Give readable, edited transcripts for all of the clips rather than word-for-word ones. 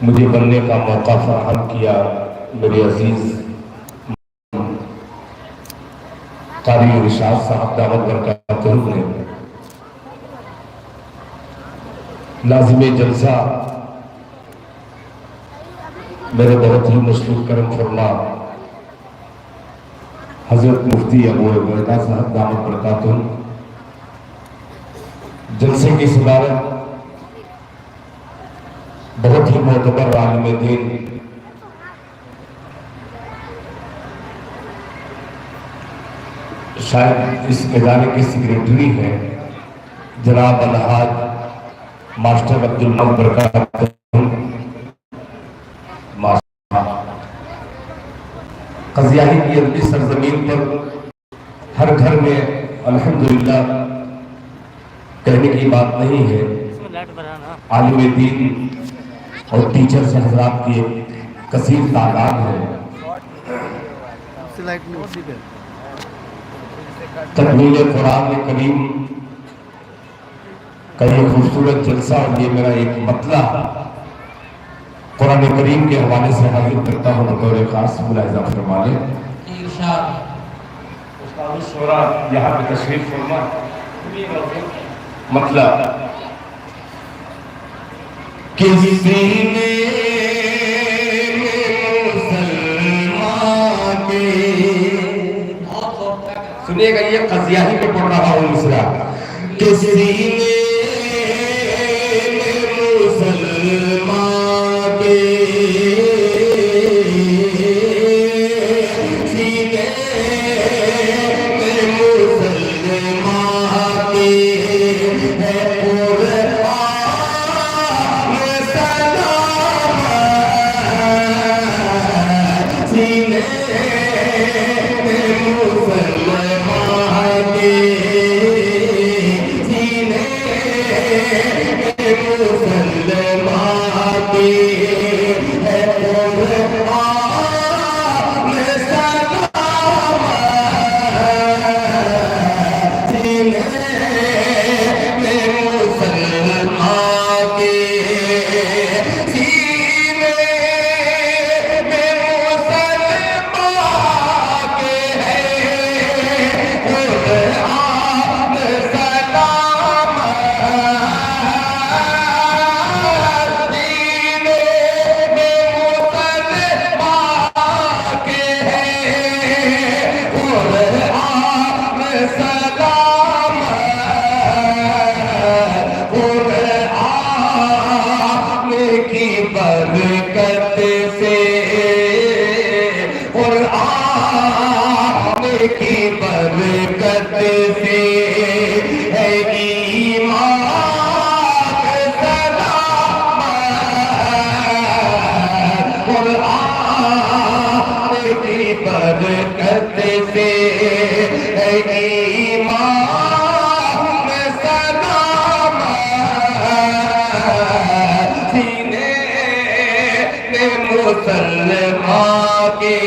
मुझे बनने का मौका फराहम किया मेरे अजीज कारी इरशाद साहब दावत बरकातहू ने। लाज़िमे जलसा मेरे बहुत ही मशहूर करम फरमा हजरत मुफ्ती अबू उबैदा साहब दावत बरकातहू जलसे की सदारत बहुत ही मोतबर आलिम दीन शायद इस इदारे के सेक्रेटरी हैं जनाब अलहाज मास्टर अब्दुल मद बरकातहू। कज़ियाही की अरबी सरजमीन पर हर घर में अल्हम्दुलिल्लाह कहने की बात नहीं है, आलिम दीन और टीचर्स हजरात की एक कसीर तादाद है। तकमील कुरान करीम का ये खूबसूरत जलसा और ये मेरा एक मतला कुरान करीम के हवाले से हाजिर करता हूँ बतौर खास मुलाहिजा फरमा लें। यहाँ पे तशरीफ फरमा मतलब किसी ने सुनिएगा, ये कज़ियाही पे पढ़ रहा हूँ मिसरा। किसी ने मुसलमान के सीने में मुसलमान के है कुरान सलाम सीने में मुसलमान के सीने में मुसलमान के है कुरान सलाम सीने में मुसलमान के सीने में मुसलमान के है कुरान सलाम सीने में मुसलमान के है कुरान सलाम कुरान की बरकत से कुरान की बरकत से है ईमान सलामत कुरान की बरकत से है ईमान सलामत सीने में मुसलमान के।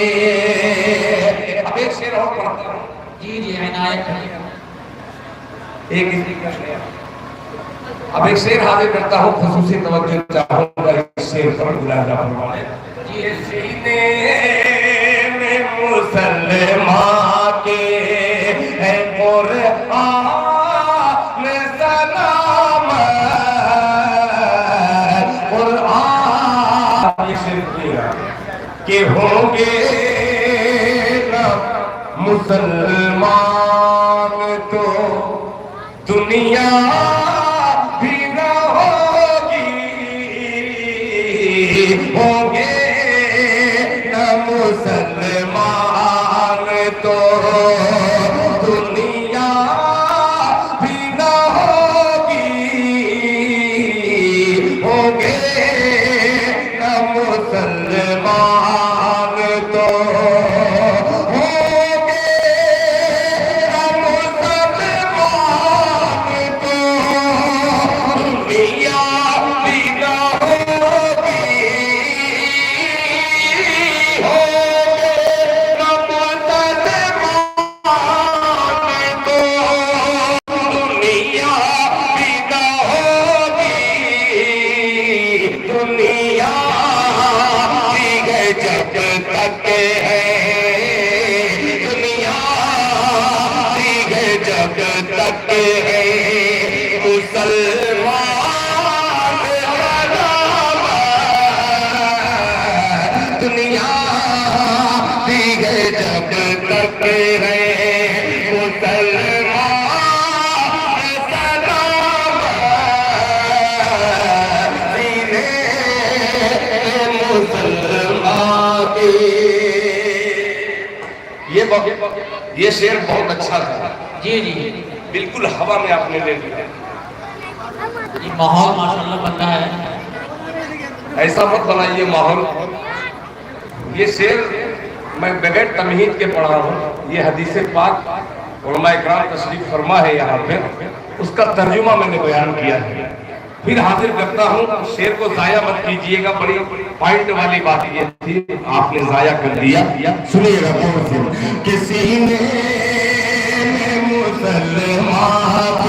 अब एक शेर और पढ़ता हूँ। जी जी इनायत एक अब एक शेर हाजिर करता हूँ, खुसूसी तवज्जो चाहूंगा इस शेर पर मुलाहिजा फरमाएं। ये सीने में मुसलमान के है कुरान सलाम कुरान ये शेर के होंगे ना मुसलमान तो दुनिया भी न होगी, होंगे न मुसलमान तो दुनिया भी न होगी, होंगे न मुसलमान तो तक है दुनिया है जब तक है मुसलमान दुनिया है जब तक है मुसलमान ये शेर बहुत अच्छा था। जी जी बिल्कुल हवा में आपने ले लिया। ये माहौल माशाल्लाह बनता है। ऐसा मत बनाइए माहौल। ये शेर मैं बगैर तमहीद के पढ़ा हूँ। ये हदीस पाक उलमा इकराम तशरीफ फरमा है यहाँ पे, उसका तर्जुमा मैंने बयान किया है। फिर हाजिर करता हूँ। शेर को जाया मत कीजिएगा, बड़ी पॉइंट वाली बात ये थी, आपने जाया कर दिया। सुनिएगा किसी ने मुसलमान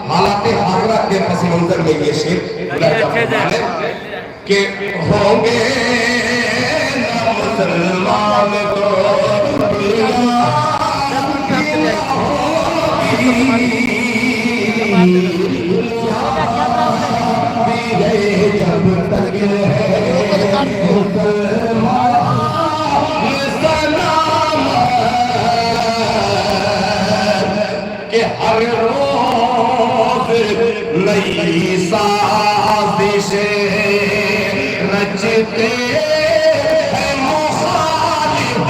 हालात हाजरा के पस मंजर में ये शेर के होंगे मुसलमान तो जब तक के हर रोज नई साजिशें रचते हैं मुखालिफ,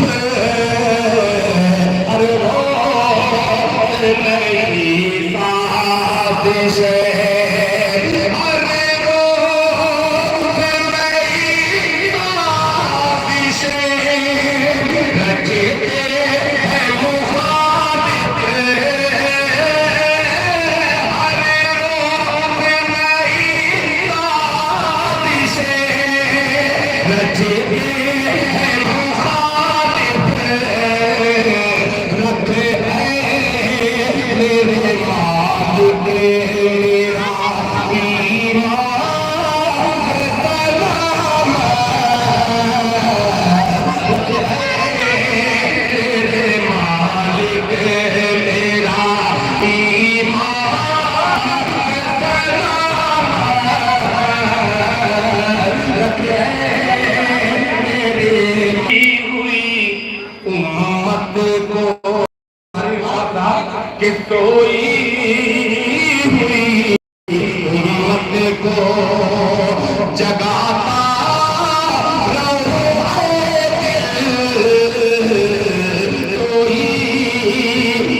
हर रोज नई साजिशें, हर रोज नई साजिशें रचते हैं मुखालिफ, कि सोई हुई उम्मत को जगाता सोई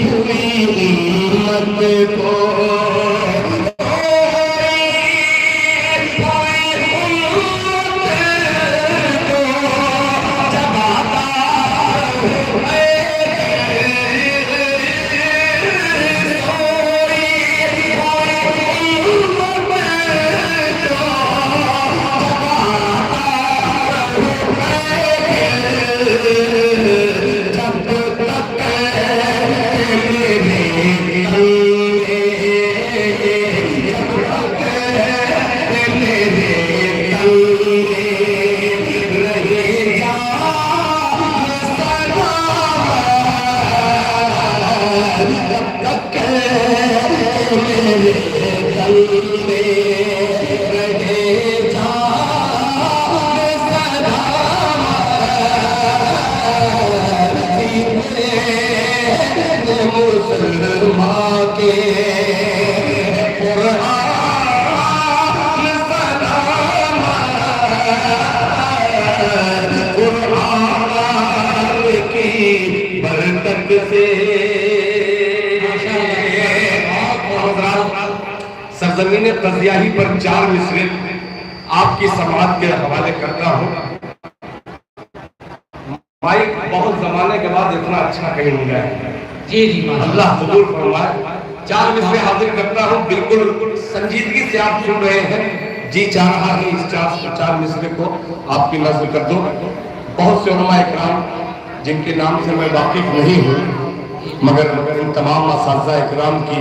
हुई उम्मत को सरजमीन तजियाही पर 4 मिसरे आपकी समाज के हवाले करता हूँ। माइक बहुत जमाने के बाद इतना अच्छा कहीं मिला है। जी जी अल्लाह कबूल फरमाए। 4 मिसरे हाजिर करता हूँ, बिल्कुल संजीदगी से आप सुन रहे हैं। जी चाह रहा है इस 4 मिसरे को आपकी नज़र कर दो। बहुत से उलमा इकराम जिनके नाम से मैं वाकिफ नहीं हूँ, मगर इन तमाम असातिज़ा इकराम की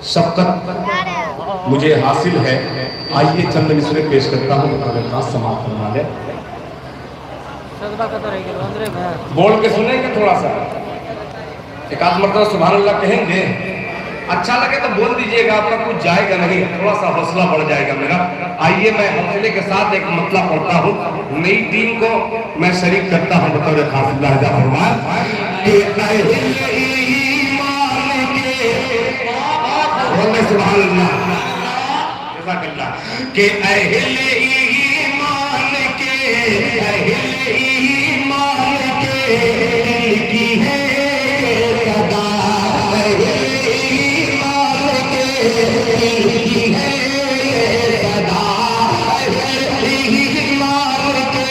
शफ़क़त मुझे हासिल है। आइए चंद मिसरे पेश करता हूँ, खास समाप्त फरमा ले। बोल के सुनेंगे थोड़ा सा, एक आध मरतबा सुभान अल्लाह कहेंगे। अच्छा लगे तो बोल दीजिएगा, आपका कुछ जाएगा नहीं, थोड़ा सा हौसला बढ़ जाएगा मेरा। आइए मैं हौसले के साथ एक मतलब पढ़ता हूँ, नई टीम को मैं शरीक करता हूँ बतौर खास। सुभान अल्लाह के अहले ईमान के, अहले ईमान के की है सदा, अहले ईमान के की है सदा, अहले ईमान के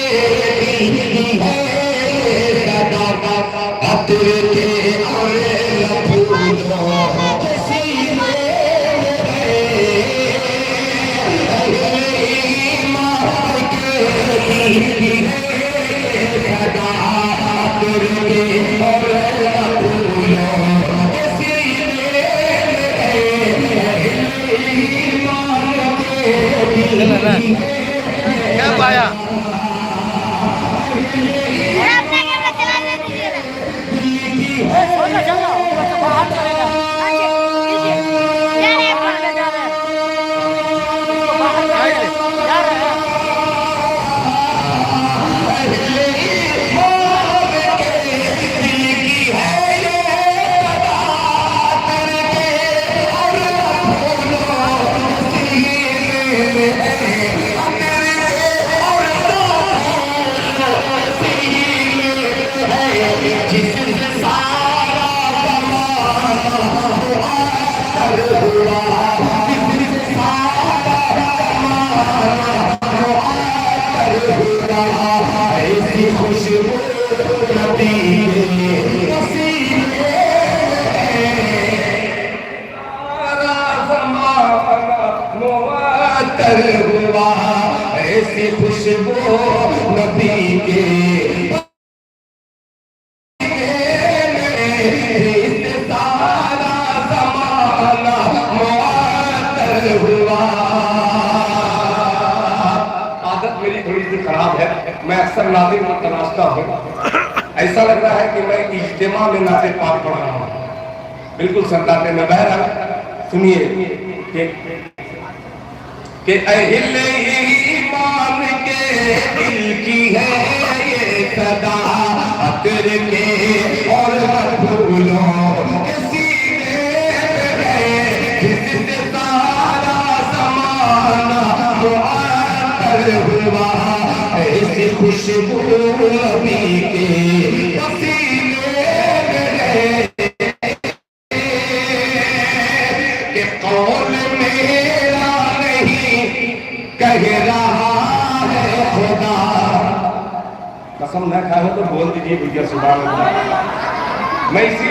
की है सदा। अतर के और लफूलों क्या पाया हुआ ऐसी खुशबू नबी के, सारा ज़माना मुअत्तर हुआ। आदत मेरी थोड़ी सी खराब है, मैं अक्सर नाज़िम को तलाशता हूँ। ऐसा लग रहा है कि मैं इज्तिमा में नाते पाक पढ़ रहा हूँ, बिल्कुल सन्नाटे में। बहरहाल सुनिए कि अहले ईमान के दिल की है ये सदा, अतर के और फूलों के सीने में जिससे सारा ज़माना मुअत्तर हुआ। ऐसी खुशबू नबी के पसीने में के कौल मेरा कह रहा है खुदा। कसम न खाए तो बोल दीजिए भैया सुभान अल्लाह। मैं इसीलिए